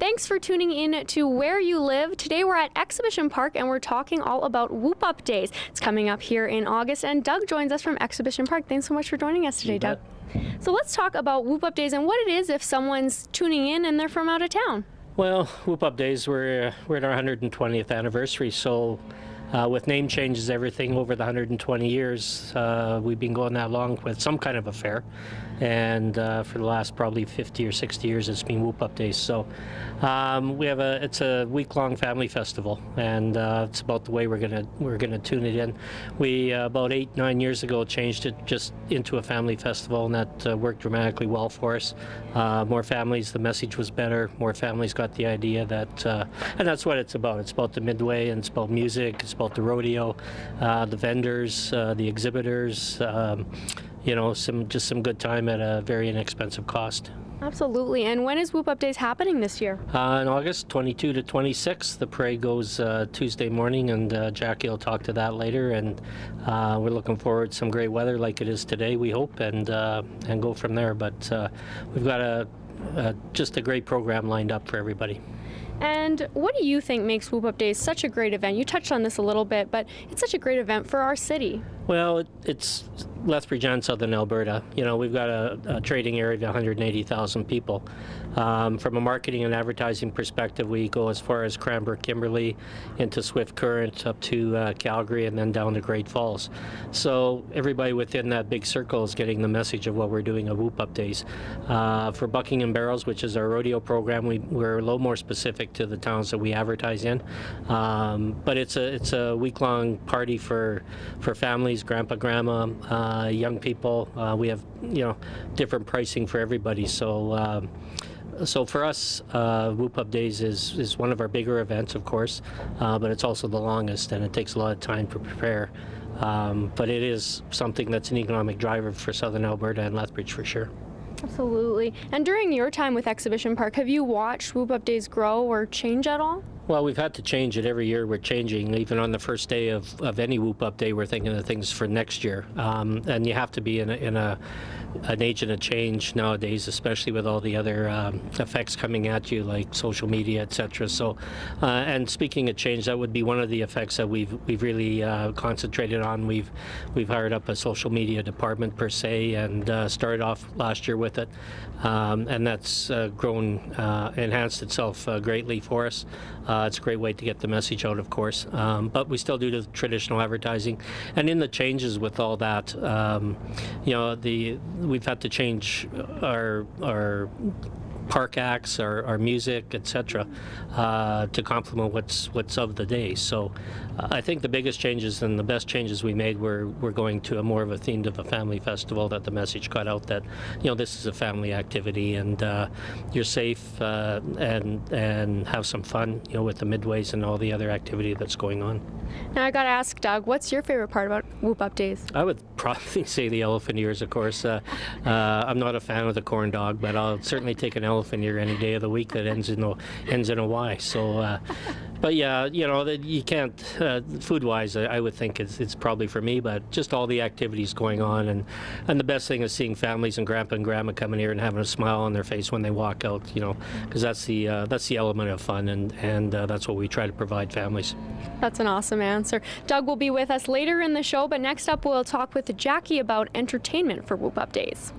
Thanks for tuning in to Where You Live. Today we're at Exhibition Park and we're talking all about Whoop Up Days. It's coming up here in August and Doug joins us from Exhibition Park. Thanks so much for joining us today, Doug. So let's talk about Whoop Up Days and what it is if someone's tuning in and they're from out of town. Well, Whoop Up Days, we're at our 120th anniversary, so with name changes, everything over the 120 years, we've been going that long with some kind of a fair. And for the last probably 50 or 60 years, it's been Whoop Up Days. So it's a week-long family festival, and it's about the way we're gonna tune it in. We about 8-9 years ago changed it just into a family festival, and that worked dramatically well for us. More families, the message was better. More families got the idea that, and that's what it's about. It's about the Midway, and it's about music. It's about the rodeo, the vendors, the exhibitors. Some good time at a very inexpensive cost. Absolutely. And when is Whoop Up Days happening this year? In August 22 to 26. The parade goes Tuesday morning, and Jackie will talk to that later. And we're looking forward to some great weather like it is today, we hope, and go from there. But we've got just a great program lined up for everybody. And what do you think makes Whoop Up Days such a great event? You touched on this a little bit, but it's such a great event for our city. Well, it's Lethbridge and Southern Alberta. You know, we've got a trading area of 180,000 people. From a marketing and advertising perspective, we go as far as Cranbrook, Kimberley, into Swift Current, up to Calgary, and then down to Great Falls. So everybody within that big circle is getting the message of what we're doing at Whoop Up Days. For Buckingham Barrels, which is our rodeo program, we're a little more specific to the towns that we advertise in. But it's a week-long party for families, grandpa, grandma, young people. We have different pricing for everybody. So for us, Whoop Up Days is one of our bigger events, of course, but it's also the longest, and it takes a lot of time to prepare. But it is something that's an economic driver for Southern Alberta and Lethbridge for sure. Absolutely. And during your time with Exhibition Park, have you watched Whoop Up Days grow or change at all? Well, we've had to change it every year. We're changing. Even on the first day of any Whoop Up Day, we're thinking of things for next year. And you have to be in an agent of change nowadays, especially with all the other effects coming at you, like social media, etc. So, and speaking of change, that would be one of the effects that we've really concentrated on. We've hired up a social media department per se, and started off last year with it, and that's enhanced itself greatly for us. It's a great way to get the message out, of course, but we still do the traditional advertising. And in the changes with all that, we've had to change our park acts, our music, etc., to complement what's of the day. So I think the biggest changes and the best changes we made were going to a more of a themed of a family festival, that the message got out that this is a family activity, and you're safe and have some fun with the midways and all the other activity that's going on. Now I gotta ask, Doug, what's your favorite part about Whoop Up Days? I would probably say the elephant ears, of course. I'm not a fan of the corn dog, but I'll certainly take an elephant ear any day of the week that ends in a Y. So, but yeah, you can't. Food-wise, I would think it's probably for me, but just all the activities going on, and the best thing is seeing families and grandpa and grandma coming here and having a smile on their face when they walk out. Because that's the element of fun, and that's what we try to provide families. That's an awesome answer. Doug will be with us later in the show, but next up we'll talk with Jackie about entertainment for Whoop Up Days.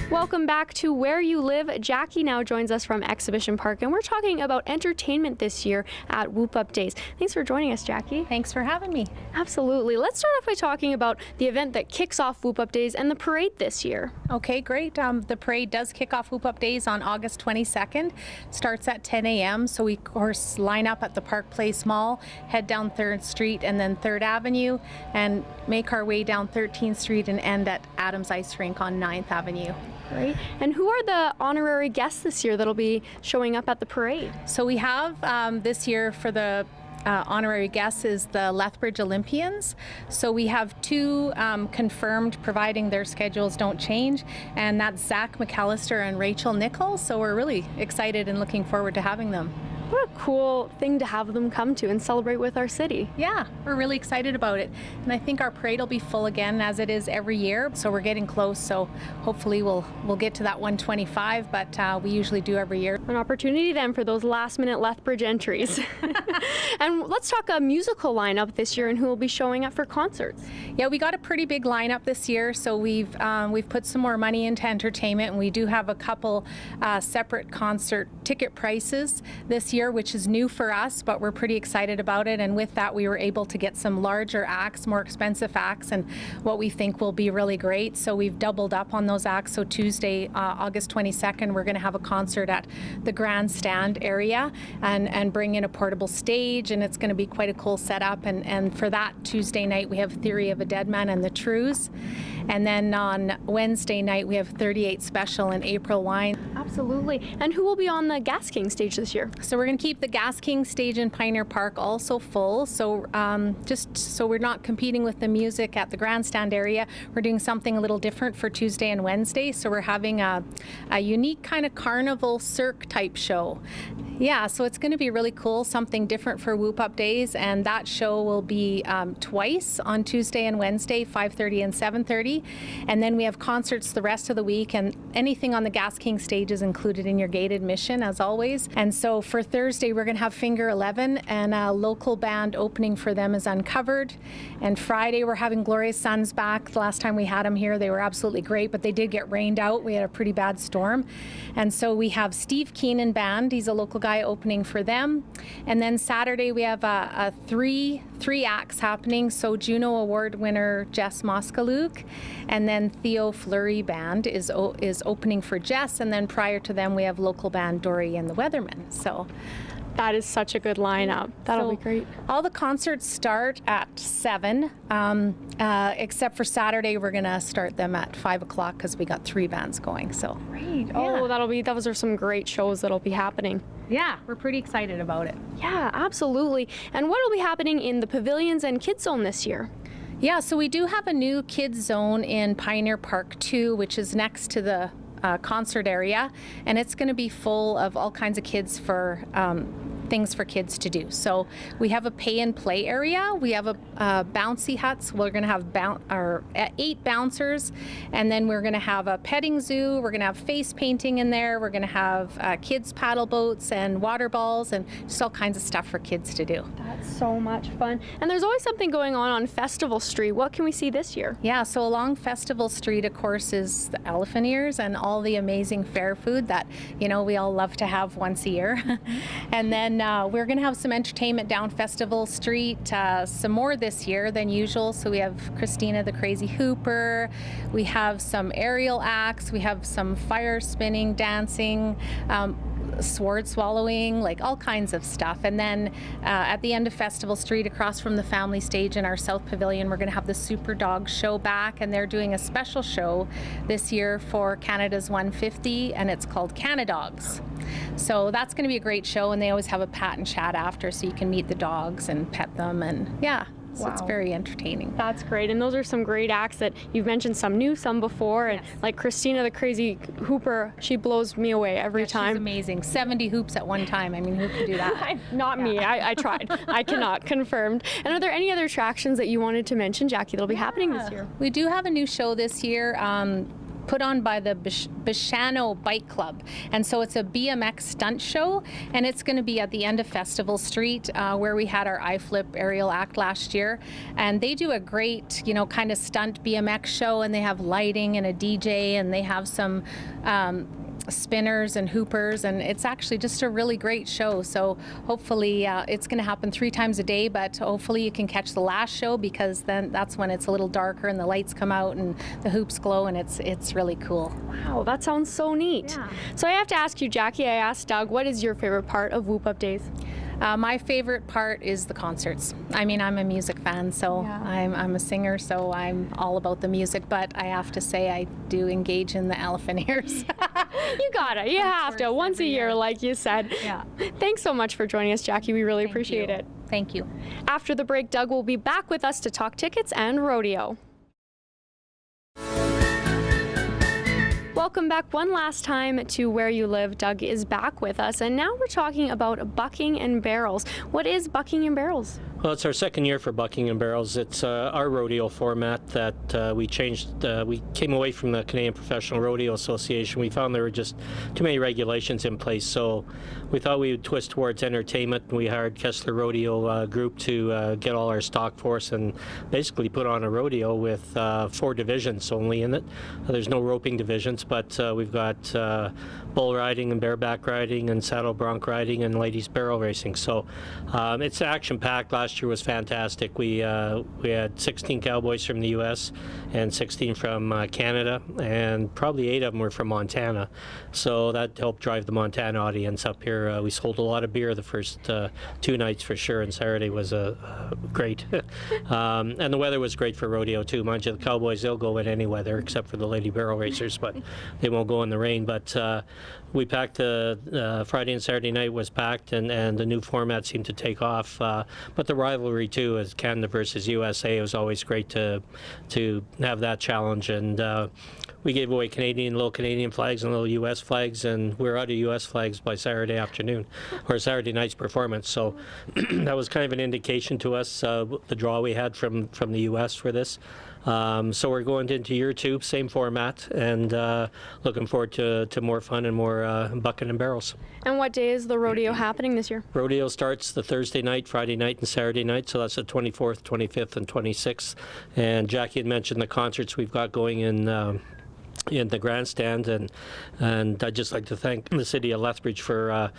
Welcome back to Where You Live. Jackie now joins us from Exhibition Park, and we're talking about entertainment this year at Whoop Up Days. Thanks for joining us, Jackie. Thanks for having me. Absolutely. Let's start off by talking about the event that kicks off Whoop Up Days and the parade this year. Okay, great. The parade does kick off Whoop Up Days on August 22nd. Starts at 10 a.m. So we, of course, line up at the Park Place Mall, head down 3rd Street and then 3rd Avenue, and make our way down 13th Street and end at Adams Ice Rink on 9th Avenue. Great. And who are the honorary guests this year that'll be showing up at the parade? So we have this year for the honorary guests is the Lethbridge Olympians. So we have 2 confirmed, providing their schedules don't change, and that's Zach McAllister and Rachel Nichols. So we're really excited and looking forward to having them. What a cool thing to have them come to and celebrate with our city. Yeah, we're really excited about it. And I think our parade will be full again as it is every year. So we're getting close. So hopefully we'll get to that 125, but we usually do every year. An opportunity then for those last-minute Lethbridge entries. And let's talk a musical lineup this year and who will be showing up for concerts. Yeah, we got a pretty big lineup this year. So we've put some more money into entertainment, and we do have a couple separate concert ticket prices this year, which is new for us, but we're pretty excited about it. And with that, we were able to get some larger acts, more expensive acts, and what we think will be really great. So we've doubled up on those acts. So Tuesday, August 22nd, we're going to have a concert at the grandstand area and bring in a portable stage, and it's going to be quite a cool setup. And for that Tuesday night, we have Theory of a Deadman and the Trues. And then on Wednesday night, we have 38 Special and April Wine. Absolutely. And who will be on the Gas King stage this year? So we're going to keep the Gas King stage in Pioneer Park also full. So just so we're not competing with the music at the grandstand area, we're doing something a little different for Tuesday and Wednesday. So we're having a unique kind of carnival cirque type show. Yeah, so it's going to be really cool, something different for Whoop Up Days, and that show will be twice on Tuesday and Wednesday, 5:30 and 7:30, and then we have concerts the rest of the week, and anything on the Gas King stage is included in your gate admission, as always. And so for Thursday, we're going to have Finger 11, and a local band opening for them is Uncovered, and Friday, we're having Glorious Sons back. The last time we had them here, they were absolutely great, but they did get rained out. We had a pretty bad storm, and so we have Steve Keenan Band. He's a local guy opening for them. And then Saturday we have three acts happening. So Juno Award winner Jess Moskaluk, and then Theo Fleury Band is opening for Jess, and then prior to them we have local band Dory and the Weathermen. So that is such a good lineup. That'll be great. All the concerts start at 7, except for Saturday. We're going to start them at 5 o'clock because we got 3 bands going. So Great. Yeah. Oh, those are some great shows that'll be happening. yeah, we're pretty excited about it. Yeah, absolutely. And what will be happening in the pavilions and Kids Zone this year? Yeah, so we do have a new kids zone in Pioneer Park 2, which is next to the concert area, and it's going to be full of all kinds of kids for things for kids to do. So we have a pay and play area. We have a bouncy huts. We're going to have 8 bouncers, and then we're going to have a petting zoo. We're going to have face painting in there. We're going to have kids paddle boats and water balls and just all kinds of stuff for kids to do. That's so much fun. And there's always something going on Festival Street. What can we see this year? Yeah, so along Festival Street, of course, is the elephant ears and all the amazing fair food that, we all love to have once a year. And then we're going to have some entertainment down Festival Street, some more this year than usual. So we have Christina the Crazy Hooper, we have some aerial acts, we have some fire spinning, dancing, sword swallowing, like all kinds of stuff. And then at the end of Festival Street, across from the family stage in our South Pavilion, we're going to have the Super Dog Show back, and they're doing a special show this year for Canada's 150, and it's called Canadogs. So that's going to be a great show, and they always have a pat and chat after, so you can meet the dogs and pet them, and yeah. So it's very entertaining. That's great. And those are some great acts that you've mentioned, some new, some before. And like Christina the Crazy Hooper, she blows me away every time. She's amazing. 70 hoops at one time. I mean, who can do that? Not me. I tried. I cannot. Confirmed. And are there any other attractions that you wanted to mention, Jackie, that'll be happening this year? We do have a new show this year. Put on by the Bishano Bike Club. And so it's a BMX stunt show, and it's going to be at the end of Festival Street where we had our iFlip aerial act last year. And they do a great, kind of stunt BMX show, and they have lighting and a DJ, and they have some spinners and hoopers, and it's actually just a really great show. So hopefully it's going to happen 3 times a day, but hopefully you can catch the last show, because then that's when it's a little darker and the lights come out and the hoops glow, and it's really cool. Wow, that sounds so neat. Yeah. So I have to ask you, Jackie, I asked Doug, what is your favorite part of Whoop Up Days? My favorite part is the concerts. I mean, I'm a music fan, so Yeah. I'm a singer, so I'm all about the music, but I have to say I do engage in the elephant ears. You gotta. You have to. course, Once a every year, year. like you said. Yeah. Thanks so much for joining us, Jackie. We really appreciate it. Thank you. After the break, Doug will be back with us to talk tickets and rodeo. Welcome back one last time to Where You Live. Doug is back with us, and now we're talking about bucking and barrels. What is bucking and barrels? Well, it's our second year for Bucking and Barrels. It's our rodeo format that we changed. We came away from the Canadian Professional Rodeo Association. We found there were just too many regulations in place, so we thought we would twist towards entertainment. We hired Kessler Rodeo Group to get all our stock for us and basically put on a rodeo with 4 divisions only in it. There's no roping divisions, but we've got bull riding and bareback riding and saddle bronc riding and ladies barrel racing. So it's action-packed. Last year was fantastic. We had 16 cowboys from the U.S. and 16 from Canada, and probably 8 of them were from Montana. So that helped drive the Montana audience up here. We sold a lot of beer the first 2 nights for sure, and Saturday was great. And the weather was great for rodeo too. Mind you, the cowboys, they'll go in any weather except for the lady barrel racers, but they won't go in the rain. But we packed Friday and Saturday night was packed, and the new format seemed to take off. But the rivalry too, as Canada versus USA, it was always great to have that challenge. And we gave away little Canadian flags and little U.S. flags, and we were out of U.S. flags by Saturday afternoon, or Saturday night's performance. So that was kind of an indication to us, the draw we had from the U.S. for this. So we're going into year 2, same format, and looking forward to more fun and more bucking and barrels. And what day is the rodeo happening this year? Rodeo starts the Thursday night, Friday night, and Saturday night, so that's the 24th, 25th, and 26th. And Jackie had mentioned the concerts we've got going in the grandstand, and I'd just like to thank the city of Lethbridge for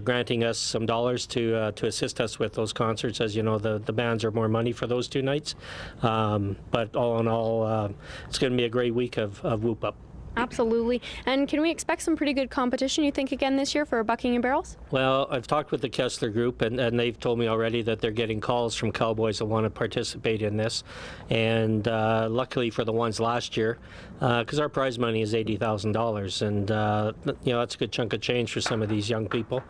granting us some dollars to assist us with those concerts. As you know, the bands are more money for those 2 nights, but all in all, it's going to be a great week of Whoop Up. Absolutely. And can we expect some pretty good competition, you think, again this year for bucking and barrels? Well, I've talked with the Kessler Group, and they've told me already that they're getting calls from cowboys that want to participate in this. And luckily for the ones last year, because our prize money is $80,000, and that's a good chunk of change for some of these young people.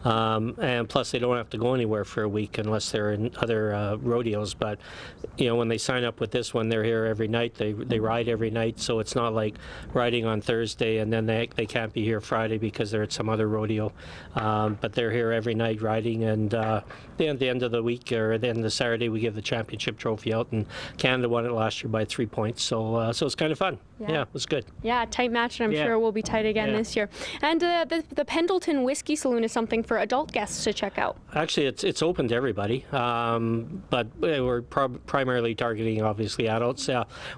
And plus, they don't have to go anywhere for a week unless they're in other rodeos. But when they sign up with this one, they're here every night. They ride every night, so it's not like riding on Thursday and then they can't be here Friday because they're at some other rodeo. But they're here every night riding, and at the end of the week, or at the end of Saturday, we give the championship trophy out, and Canada won it last year by 3 points. So it's kind of fun. Yeah, it was good. Yeah, tight match, and I'm sure it will be tight again this year. And the Pendleton Whiskey Saloon is something for adult guests to check out. Actually, it's open to everybody, but we're primarily targeting, obviously, adults.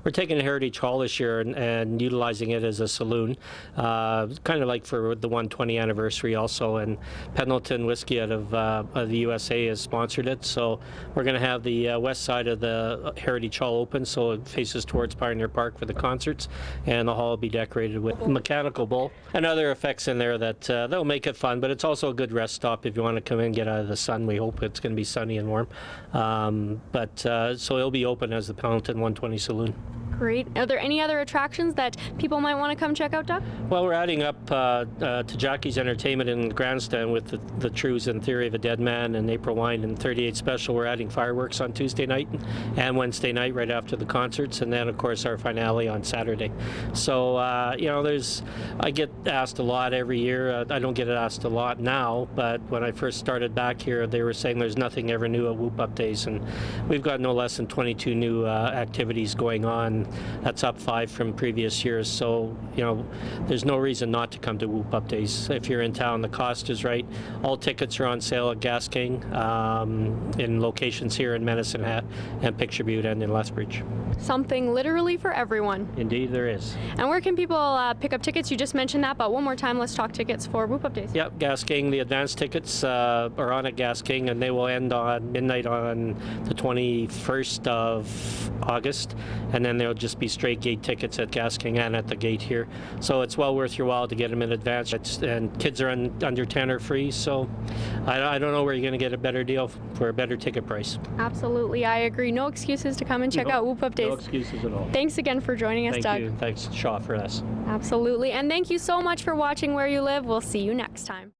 We're taking Heritage Hall this year and utilizing it as a saloon, kind of like for the 120 anniversary also. And Pendleton Whiskey out of the USA has sponsored it, so we're going to have the west side of the Heritage Hall open, so it faces towards Pioneer Park for the concerts, and the hall will be decorated with mechanical bull and other effects in there that'll make it fun. But it's also a good rest stop if you want to come in and get out of the sun. We hope it's going to be sunny and warm, so it'll be open as the Pendleton 120 Saloon. Great. Are there any other attractions that people might want to come check out, Doug? Well, we're adding up to Jackie's entertainment in the grandstand with the Trues and Theory of a Dead Man and April Wine and 38 Special. We're adding fireworks on Tuesday night and Wednesday night right after the concerts, and then of course our finale on Saturday. So I get asked a lot every year. I don't get asked a lot now, but when I first started back here, they were saying there's nothing ever new at Whoop Up Days, and we've got no less than 22 new activities going on. That's up 5 from previous years, so there's no reason not to come to Whoop Up Days. If you're in town, the cost is right. All tickets are on sale at Gas King in locations here in Medicine Hat and Picture Butte and in Lethbridge. Something literally for everyone. Indeed there is. And where can people pick up tickets? You just mentioned that, but one more time, let's talk tickets for Whoop Up Days. Yep, Gas King. The advance tickets are on at Gas King, and they will end on midnight on the 21st of August, and then they'll just be straight gate tickets at Gas King and at the gate here. So it's well worth your while to get them in advance. And kids are under 10 are free, so I don't know where you're going to get a better deal for a better ticket price. Absolutely, I agree. No excuses to come and check out Whoop Up Days. No excuses at all. Thanks again for joining us, Doug. Thank you. Thanks, Shaw, for this. Absolutely. And thank you so much for watching Where You Live. We'll see you next time.